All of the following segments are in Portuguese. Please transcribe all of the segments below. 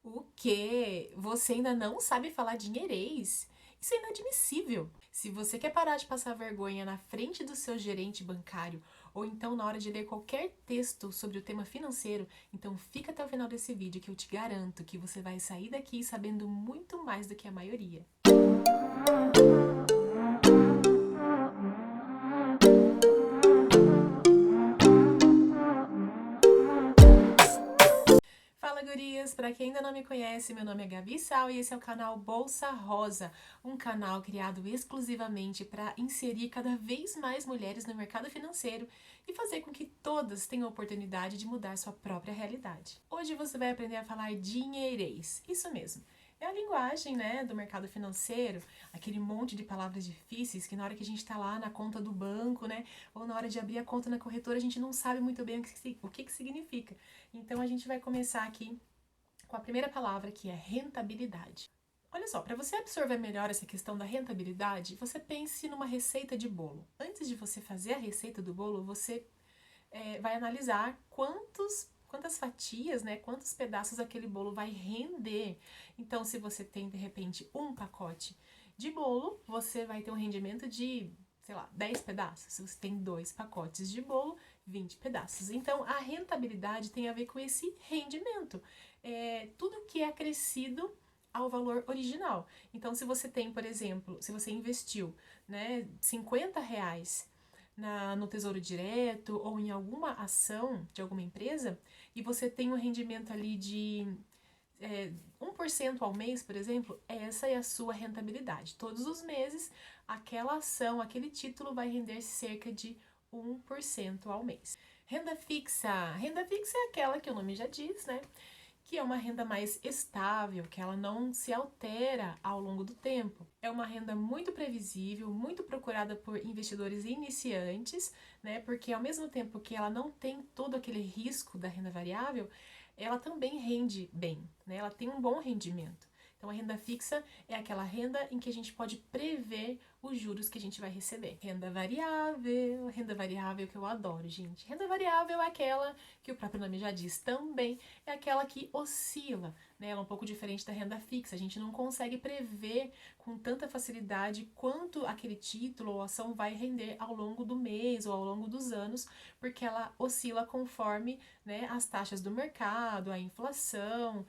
O quê? Você ainda não sabe falar dinheirês? Isso é inadmissível. Se você quer parar de passar vergonha na frente do seu gerente bancário ou então na hora de ler qualquer texto sobre o tema financeiro, então fica até o final desse vídeo que eu te garanto que você vai sair daqui sabendo muito mais do que a maioria. Fala, gurias! Para quem ainda não me conhece, meu nome é Gabi Sal e esse é o canal Bolsa Rosa, um canal criado exclusivamente para inserir cada vez mais mulheres no mercado financeiro e fazer com que todas tenham a oportunidade de mudar sua própria realidade. Hoje você vai aprender a falar dinheirês, isso mesmo. É a linguagem, né, do mercado financeiro, aquele monte de palavras difíceis que na hora que a gente está lá na conta do banco, né, ou na hora de abrir a conta na corretora, a gente não sabe muito bem o que significa. Então a gente vai começar aqui com a primeira palavra, que é rentabilidade. Olha só, para você absorver melhor essa questão da rentabilidade, você pense numa receita de bolo. Antes de você fazer a receita do bolo, você vai analisar quantas fatias, né, quantos pedaços aquele bolo vai render. Então, se você tem, de repente, um pacote de bolo, você vai ter um rendimento de, sei lá, 10 pedaços. Se você tem 2 pacotes de bolo, 20 pedaços. Então, a rentabilidade tem a ver com esse rendimento. Tudo que é acrescido ao valor original. Então, se você tem, por exemplo, se você investiu, né, R$ 50 no Tesouro Direto ou em alguma ação de alguma empresa e você tem um rendimento ali de 1% ao mês, por exemplo, essa é a sua rentabilidade. Todos os meses, aquela ação, aquele título vai render cerca de 1% ao mês. Renda fixa. Renda fixa é aquela que o nome já diz, né? Que é uma renda mais estável, que ela não se altera ao longo do tempo. É uma renda muito previsível, muito procurada por investidores iniciantes, né? Porque ao mesmo tempo que ela não tem todo aquele risco da renda variável, ela também rende bem, né? Ela tem um bom rendimento. Então, a renda fixa é aquela renda em que a gente pode prever os juros que a gente vai receber. Renda variável que eu adoro, gente. Renda variável é aquela que o próprio nome já diz também, é aquela que oscila, né? Ela é um pouco diferente da renda fixa. A gente não consegue prever com tanta facilidade quanto aquele título ou ação vai render ao longo do mês ou ao longo dos anos, porque ela oscila conforme, né, as taxas do mercado, a inflação,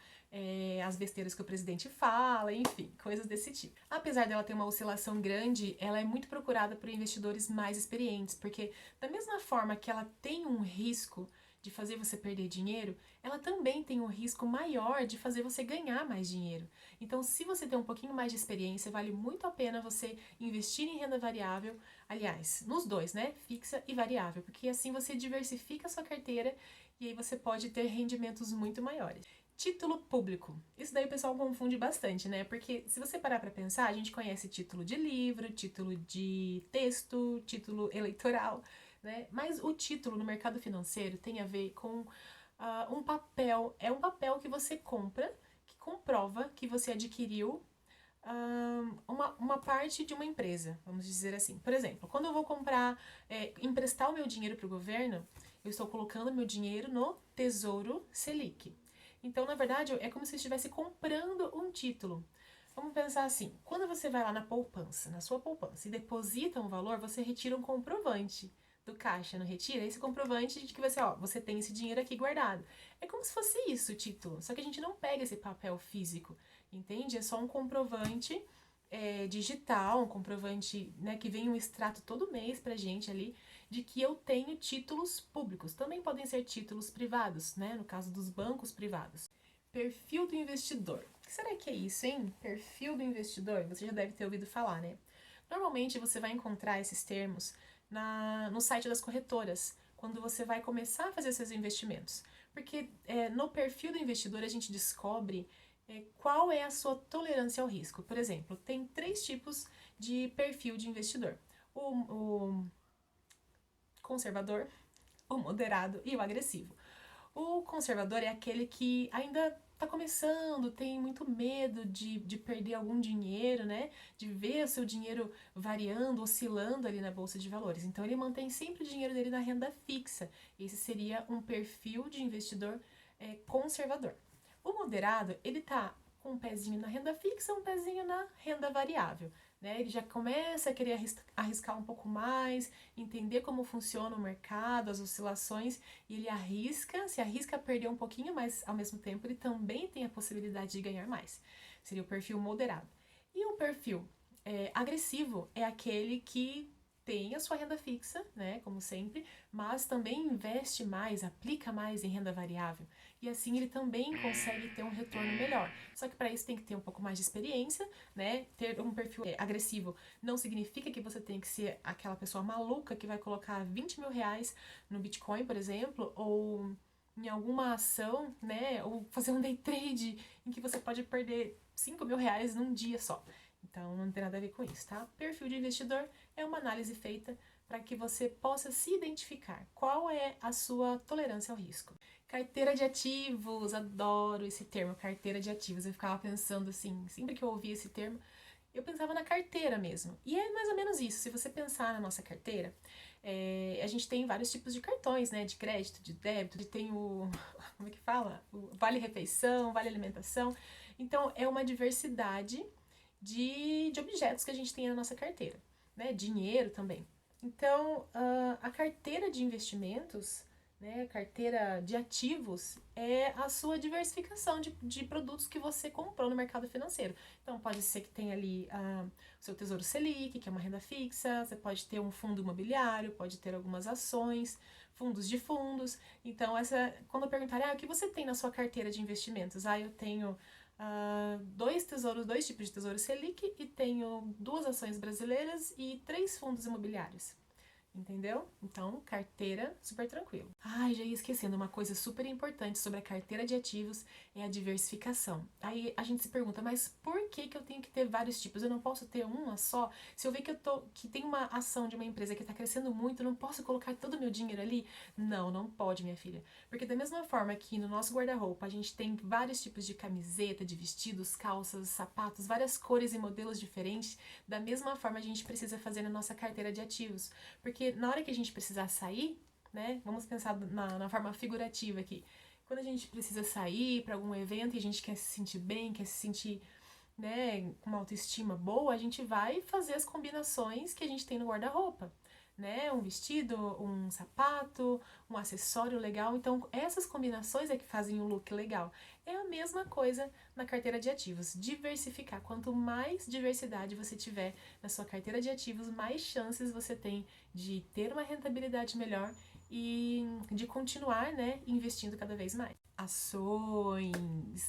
as besteiras que o presidente fala, enfim, coisas desse tipo. Apesar dela ter uma oscilação grande, ela é muito procurada por investidores mais experientes, porque da mesma forma que ela tem um risco de fazer você perder dinheiro, ela também tem um risco maior de fazer você ganhar mais dinheiro. Então, se você tem um pouquinho mais de experiência, vale muito a pena você investir em renda variável, aliás, nos dois, né? Fixa e variável, porque assim você diversifica a sua carteira e aí você pode ter rendimentos muito maiores. Título público. Isso daí o pessoal confunde bastante, né? Porque se você parar para pensar, a gente conhece título de livro, título de texto, título eleitoral, né? Mas o título no mercado financeiro tem a ver com um papel. É um papel que você compra, que comprova que você adquiriu uma parte de uma empresa, vamos dizer assim. Por exemplo, quando eu vou emprestar o meu dinheiro para o governo, eu estou colocando meu dinheiro no Tesouro Selic. Então, na verdade, é como se eu estivesse comprando um título. Vamos pensar assim, quando você vai lá na poupança, na sua poupança, e deposita um valor, você retira um comprovante do caixa, não retira? Esse comprovante de que você tem esse dinheiro aqui guardado. É como se fosse isso o título, só que a gente não pega esse papel físico, entende? É só um comprovante digital, um comprovante, né, que vem um extrato todo mês pra gente ali, de que eu tenho títulos públicos. Também podem ser títulos privados, né, no caso dos bancos privados. Perfil do investidor. O que será que é isso, hein? Perfil do investidor? Você já deve ter ouvido falar, né? Normalmente você vai encontrar esses termos no site das corretoras, quando você vai começar a fazer seus investimentos. Porque no perfil do investidor a gente descobre qual é a sua tolerância ao risco. Por exemplo, tem 3 tipos de perfil de investidor: o conservador, o moderado e o agressivo. O conservador é aquele que ainda está começando, tem muito medo de perder algum dinheiro, né? De ver o seu dinheiro variando, oscilando ali na bolsa de valores. Então ele mantém sempre o dinheiro dele na renda fixa. Esse seria um perfil de investidor conservador. O moderado, ele tá com um pezinho na renda fixa, um pezinho na renda variável, né? Ele já começa a querer arriscar um pouco mais, entender como funciona o mercado, as oscilações, e ele se arrisca a perder um pouquinho, mas ao mesmo tempo ele também tem a possibilidade de ganhar mais. Seria o perfil moderado. E o perfil agressivo é aquele que tem a sua renda fixa, né, como sempre, mas também investe mais, aplica mais em renda variável. E assim ele também consegue ter um retorno melhor. Só que para isso tem que ter um pouco mais de experiência, né? Ter um perfil agressivo não significa que você tem que ser aquela pessoa maluca que vai colocar 20 mil reais no Bitcoin, por exemplo, ou em alguma ação, né? Ou fazer um day trade em que você pode perder 5 mil reais num dia só. Então não tem nada a ver com isso, tá? Perfil de investidor é uma análise feita para que você possa se identificar qual é a sua tolerância ao risco. Carteira de ativos, adoro esse termo, carteira de ativos. Eu ficava pensando assim, sempre que eu ouvia esse termo, eu pensava na carteira mesmo. E é mais ou menos isso. Se você pensar na nossa carteira, a gente tem vários tipos de cartões, né? De crédito, de débito, tem o. Como é que fala? O vale refeição, vale alimentação. Então, é uma diversidade de objetos que a gente tem na nossa carteira, né? Dinheiro também. Então, a carteira de investimentos, né, a carteira de ativos é a sua diversificação de produtos que você comprou no mercado financeiro. Então, pode ser que tenha ali o seu Tesouro Selic, que é uma renda fixa, você pode ter um fundo imobiliário, pode ter algumas ações, fundos de fundos. Então, quando perguntarem, o que você tem na sua carteira de investimentos? Eu tenho dois tipos de Tesouro Selic e tenho 2 ações brasileiras e 3 fundos imobiliários. Entendeu? Então, carteira, super tranquilo. Já ia esquecendo, uma coisa super importante sobre a carteira de ativos é a diversificação. Aí a gente se pergunta, mas por que eu tenho que ter vários tipos? Eu não posso ter uma só? Se eu ver que tem uma ação de uma empresa que está crescendo muito, eu não posso colocar todo o meu dinheiro ali? Não, não pode, minha filha. Porque da mesma forma que no nosso guarda-roupa a gente tem vários tipos de camiseta, de vestidos, calças, sapatos, várias cores e modelos diferentes, da mesma forma a gente precisa fazer na nossa carteira de ativos. Porque na hora que a gente precisar sair, né? Vamos pensar na forma figurativa aqui. Quando a gente precisa sair para algum evento e a gente quer se sentir bem, quer se sentir, né, com uma autoestima boa, a gente vai fazer as combinações que a gente tem no guarda-roupa, né? Um vestido, um sapato, um acessório legal. Então, essas combinações é que fazem um look legal. É a mesma coisa na carteira de ativos. Diversificar. Quanto mais diversidade você tiver na sua carteira de ativos, mais chances você tem de ter uma rentabilidade melhor e de continuar, né, investindo cada vez mais. Ações.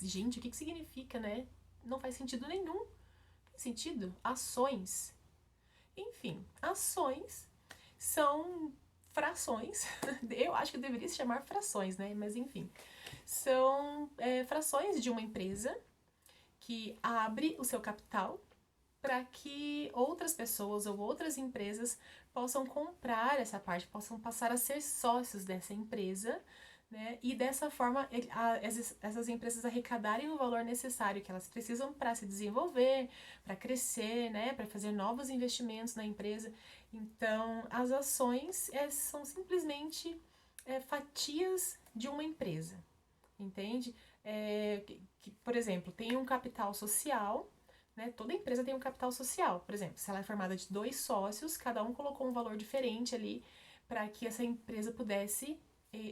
Gente, o que significa, né? Não faz sentido nenhum. Tem sentido? Ações. Enfim, ações são frações. Eu acho que deveria se chamar frações, né? Mas enfim, são frações de uma empresa que abre o seu capital para que outras pessoas ou outras empresas possam comprar essa parte, possam passar a ser sócios dessa empresa, né? E dessa forma essas empresas arrecadarem o valor necessário que elas precisam para se desenvolver, para crescer, né? Para fazer novos investimentos na empresa. Então, as ações são simplesmente fatias de uma empresa, entende? Por exemplo, tem um capital social, né? Toda empresa tem um capital social. Por exemplo, se ela é formada de 2 sócios, cada um colocou um valor diferente ali para que essa empresa pudesse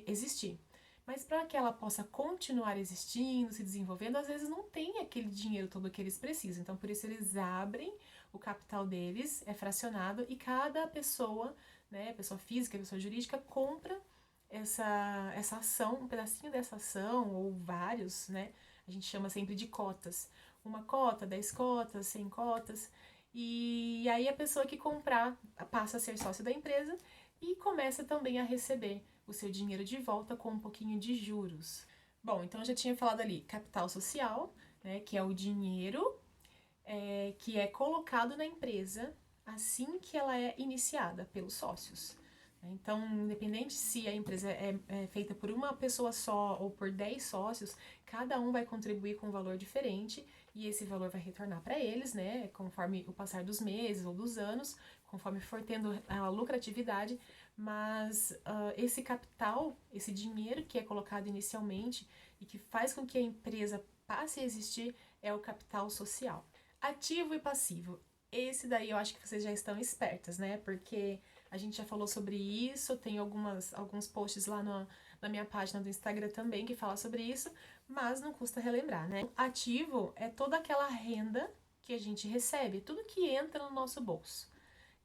existir. Mas para que ela possa continuar existindo, se desenvolvendo, às vezes não tem aquele dinheiro todo que eles precisam. Então, por isso eles abrem o capital deles, é fracionado, e cada pessoa, né, pessoa física, pessoa jurídica, compra essa ação, um pedacinho dessa ação, ou vários, né? A gente chama sempre de cotas. Uma cota, 10 cotas, 100 cotas. E aí a pessoa que comprar passa a ser sócio da empresa e começa também a receber o seu dinheiro de volta com um pouquinho de juros. Bom, então eu já tinha falado ali capital social, né, que é o dinheiro que é colocado na empresa assim que ela é iniciada pelos sócios. Então, independente se a empresa é feita por uma pessoa só ou por 10 sócios, cada um vai contribuir com um valor diferente e esse valor vai retornar para eles, né, conforme o passar dos meses ou dos anos, conforme for tendo a lucratividade, mas esse capital, esse dinheiro que é colocado inicialmente e que faz com que a empresa passe a existir é o capital social. Ativo e passivo. Esse daí eu acho que vocês já estão espertas, né? Porque a gente já falou sobre isso, tem alguns posts lá na minha página do Instagram também que fala sobre isso, mas não custa relembrar, né? Ativo é toda aquela renda que a gente recebe, tudo que entra no nosso bolso.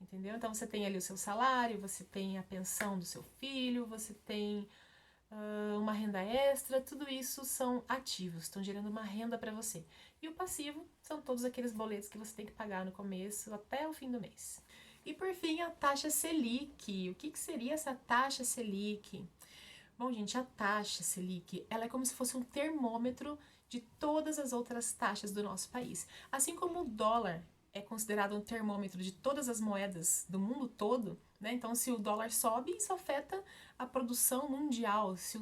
Entendeu? Então você tem ali o seu salário, você tem a pensão do seu filho, você tem uma renda extra, tudo isso são ativos, estão gerando uma renda para você. E o passivo são todos aqueles boletos que você tem que pagar no começo até o fim do mês. E por fim, a taxa Selic. O que seria essa taxa Selic? Bom, gente, a taxa Selic, ela é como se fosse um termômetro de todas as outras taxas do nosso país. Assim como o dólar é considerado um termômetro de todas as moedas do mundo todo, né? Então, se o dólar sobe, isso afeta a produção mundial. Se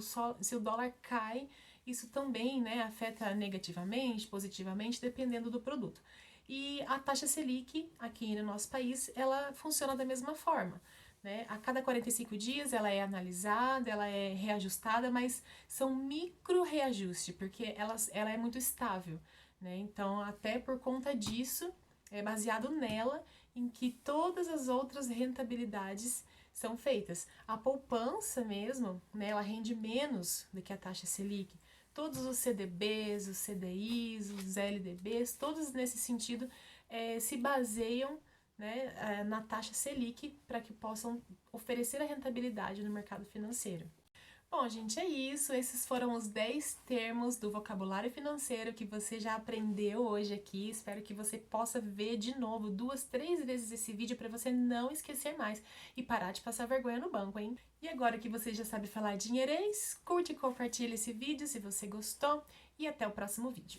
o dólar cai, isso também, né, afeta negativamente, positivamente, dependendo do produto. E a taxa Selic, aqui no nosso país, ela funciona da mesma forma. Né? A cada 45 dias ela é analisada, ela é reajustada, mas são micro reajustes, porque ela é muito estável. Né? Então, até por conta disso, é baseado nela em que todas as outras rentabilidades são feitas. A poupança mesmo, né, ela rende menos do que a taxa Selic. Todos os CDBs, os CDIs, os LDBs, todos nesse sentido se baseiam, né, na taxa Selic para que possam oferecer a rentabilidade no mercado financeiro. Bom, gente, é isso. Esses foram os 10 termos do vocabulário financeiro que você já aprendeu hoje aqui. Espero que você possa ver de novo 2, 3 vezes esse vídeo para você não esquecer mais e parar de passar vergonha no banco, hein? E agora que você já sabe falar dinheirês, curte e compartilha esse vídeo se você gostou e até o próximo vídeo.